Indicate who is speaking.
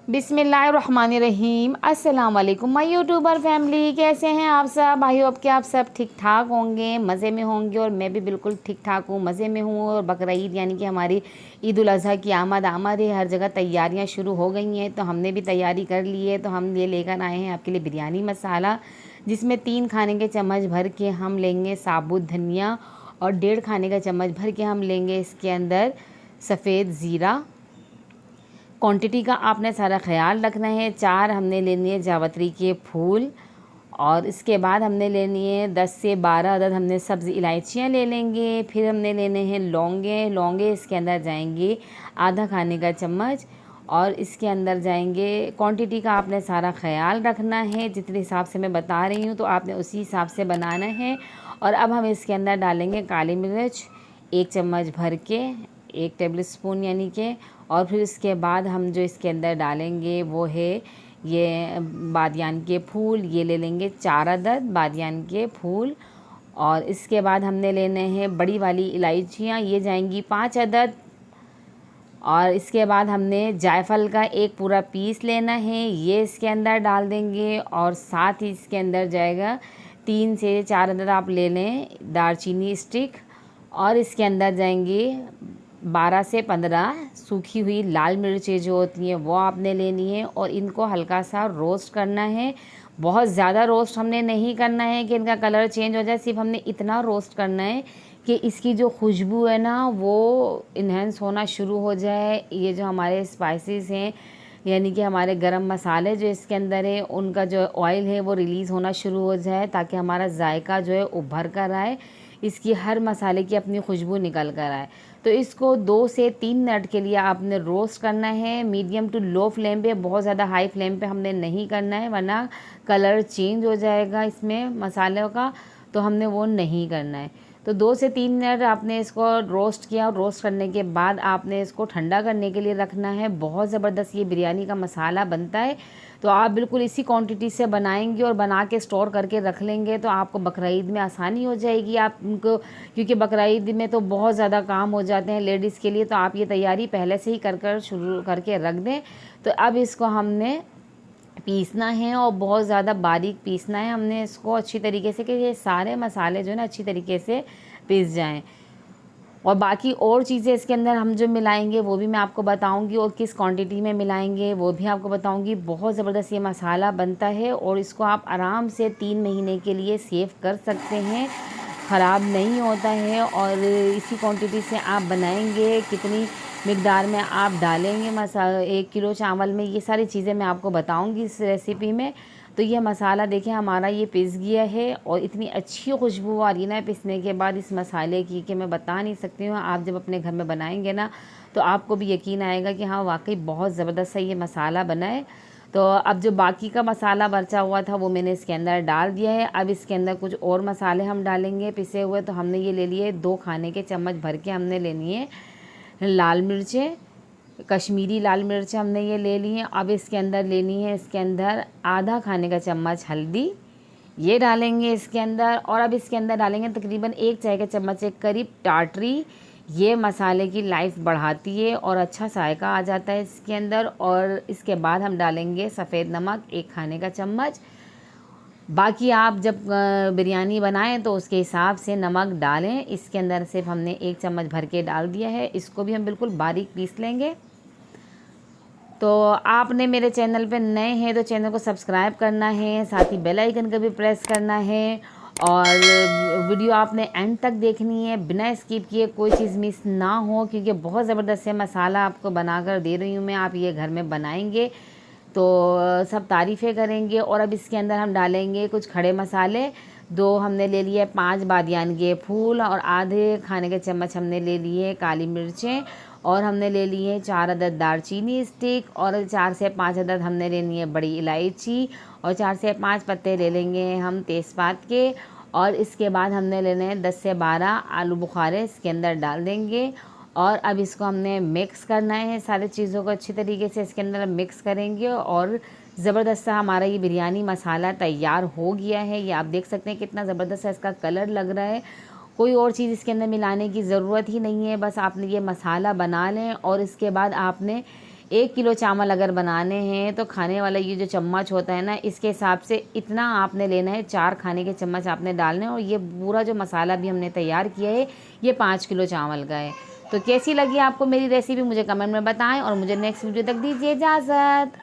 Speaker 1: बिस्मिल्लाहिर्रहमानिर्रहीम। अस्सलाम वालेकुम माय यूट्यूबर फैमिली, कैसे हैं आप सब भाइयों? अब के आप सब ठीक ठाक होंगे, मज़े में होंगे और मैं भी बिल्कुल ठीक ठाक हूँ, मज़े में हूँ। और बकरीद यानी कि हमारी ईद उल अज़हा की आमद है, हर जगह तैयारियाँ शुरू हो गई हैं, तो हमने भी तैयारी कर ली है। तो हम ये लेकर आए हैं आपके लिए बिरयानी मसाला, जिसमें 3 खाने के चम्मच भर के हम लेंगे साबुत धनिया और 1.5 खाने का चम्मच भर के हम लेंगे इसके अंदर सफ़ेद ज़ीरा। क्वांटिटी का आपने सारा ख्याल रखना है। 4 हमने लेनी है जावित्री के फूल और इसके बाद हमने लेनी है 10 से 12 अदद हमने सब्ज़ी इलायचियाँ ले लेंगे। फिर हमने लेने हैं लौंगे इसके अंदर जाएंगे आधा खाने का चम्मच और इसके अंदर जाएंगे। क्वांटिटी का आपने सारा ख्याल रखना है, जितने हिसाब से मैं बता रही हूँ तो आपने उसी हिसाब से बनाना है। और अब हम इसके अंदर डालेंगे काली मिर्च 1 चम्मच भर के, 1 टेबल स्पून यानी कि। और फिर इसके बाद हम जो इसके अंदर डालेंगे वो है ये बादियान के फूल, ये ले लेंगे 4 अदद बादियान के फूल। और इसके बाद हमने लेने हैं बड़ी वाली इलायचियाँ, ये जाएंगी 5 अदद। और इसके बाद हमने जायफल का एक पूरा पीस लेना है, ये इसके अंदर डाल देंगे। और साथ ही इसके अंदर जाएगा 3 से 4 अदद आप ले लें दालचीनी स्टिक। और इसके अंदर जाएंगी 12 से 15 सूखी हुई लाल मिर्चें जो होती हैं वो आपने लेनी है और इनको हल्का सा रोस्ट करना है। बहुत ज़्यादा रोस्ट हमने नहीं करना है कि इनका कलर चेंज हो जाए, सिर्फ हमने इतना रोस्ट करना है कि इसकी जो खुशबू है ना वो इन्हेंस होना शुरू हो जाए। ये जो हमारे स्पाइसेस हैं यानी कि हमारे गरम मसाले जो इसके अंदर है उनका जो ऑयल है वो रिलीज़ होना शुरू हो जाए, ताकि हमारा जायका जो है उभर कर आए, इसकी हर मसाले की अपनी खुशबू निकल कर आए। तो इसको 2 से 3 मिनट के लिए आपने रोस्ट करना है मीडियम टू लो फ्लेम पे। बहुत ज़्यादा हाई फ्लेम पे हमने नहीं करना है, वरना कलर चेंज हो जाएगा इसमें मसालों का, तो हमने वो नहीं करना है। तो 2 से 3 मिनट आपने इसको रोस्ट किया और रोस्ट करने के बाद आपने इसको ठंडा करने के लिए रखना है। बहुत ज़बरदस्त ये बिरयानी का मसाला बनता है, तो आप बिल्कुल इसी क्वांटिटी से बनाएंगे और बना के स्टोर करके रख लेंगे तो आपको बकरीद में आसानी हो जाएगी आपको, क्योंकि बकरीद में तो बहुत ज़्यादा काम हो जाते हैं लेडीज़ के लिए। तो आप ये तैयारी पहले से ही कर शुरू करके रख दें। तो अब इसको हमने पीसना है और बहुत ज़्यादा बारीक पीसना है हमने इसको अच्छी तरीके से, कि ये सारे मसाले जो है ना अच्छी तरीके से पीस जाएं। और बाकी और चीज़ें इसके अंदर हम जो मिलाएंगे वो भी मैं आपको बताऊंगी और किस क्वांटिटी में मिलाएंगे वो भी आपको बताऊंगी। बहुत ज़बरदस्त ये मसाला बनता है और इसको आप आराम से 3 महीने के लिए सेव कर सकते हैं, ख़राब नहीं होता है। और इसी क्वांटिटी से आप बनाएंगे, कितनी मिकदार में आप डालेंगे 1 किलो चावल में, ये सारी चीज़ें मैं आपको बताऊंगी इस रेसिपी में। तो ये मसाला देखिए हमारा ये पिस गया है और इतनी अच्छी खुशबू आ रही है ना पिसने के बाद इस मसाले की कि मैं बता नहीं सकती हूँ। आप जब अपने घर में बनाएंगे ना तो आपको भी यकीन आएगा कि हाँ वाकई बहुत ज़बरदस्त सा ये मसाला बना है। तो अब जो बाकी का मसाला बचा हुआ था वो मैंने इसके अंदर डाल दिया है। अब इसके अंदर कुछ और मसाले हम डालेंगे पिसे हुए। तो हमने ये ले लिए 2 खाने के चम्मच भर के हमने लेनी है लाल मिर्चें, कश्मीरी लाल मिर्च हमने ये ले ली हैं। अब इसके अंदर लेनी है इसके अंदर आधा खाने का चम्मच हल्दी, ये डालेंगे इसके अंदर। और अब इसके अंदर डालेंगे तकरीबन 1 चाय का चम्मच के करीब टाटरी, ये मसाले की लाइफ बढ़ाती है और अच्छा जायका आ जाता है इसके अंदर। और इसके बाद हम डालेंगे सफ़ेद नमक 1 खाने का चम्मच। बाकी आप जब बिरयानी बनाएं तो उसके हिसाब से नमक डालें। इसके अंदर सिर्फ हमने 1 चम्मच भर के डाल दिया है, इसको भी हम बिल्कुल बारीक पीस लेंगे। तो आपने मेरे चैनल पे नए हैं तो चैनल को सब्सक्राइब करना है, साथ ही बेल आइकन को भी प्रेस करना है। और वीडियो आपने एंड तक देखनी है, बिना स्किप किए कोई चीज़ मिस ना हो, क्योंकि बहुत ज़बरदस्त है मसाला आपको बनाकर दे रही हूँ मैं। आप ये घर में बनाएंगे तो सब तारीफ़ें करेंगे। और अब इसके अंदर हम डालेंगे कुछ खड़े मसाले। 2 हमने ले लिए 5 बादियान के फूल और आधे खाने के चम्मच हमने ले लिए काली मिर्चें। और हमने ले लिए 4 अदद दालचीनी स्टिक और 4 से 5 अदद हमने लेनी है बड़ी इलायची और 4 से 5 पत्ते ले लेंगे हम तेज़पात के। और इसके बाद हमने लेने हैं 10 से 12 आलू बुखारे, इसके अंदर डाल देंगे। और अब इसको हमने मिक्स करना है, सारी चीज़ों को अच्छी तरीके से इसके अंदर मिक्स करेंगे और ज़बरदस्त सा हमारा ये बिरयानी मसाला तैयार हो गया है। ये आप देख सकते हैं कितना ज़बरदस्त सा इसका कलर लग रहा है। कोई और चीज़ इसके अंदर मिलाने की ज़रूरत ही नहीं है, बस आपने ये मसाला बना लें और इसके बाद आपने 1 किलो चावल अगर बनाने हैं तो खाने वाला ये जो चम्मच होता है ना, इसके हिसाब से इतना आपने लेना है, 4 खाने के चम्मच आपने डालने हैं। और ये पूरा जो मसाला भी हमने तैयार किया है ये 5 किलो चावल का है। तो कैसी लगी आपको मेरी रेसिपी मुझे कमेंट में बताएं और मुझे नेक्स्ट वीडियो तक दीजिए इजाज़त।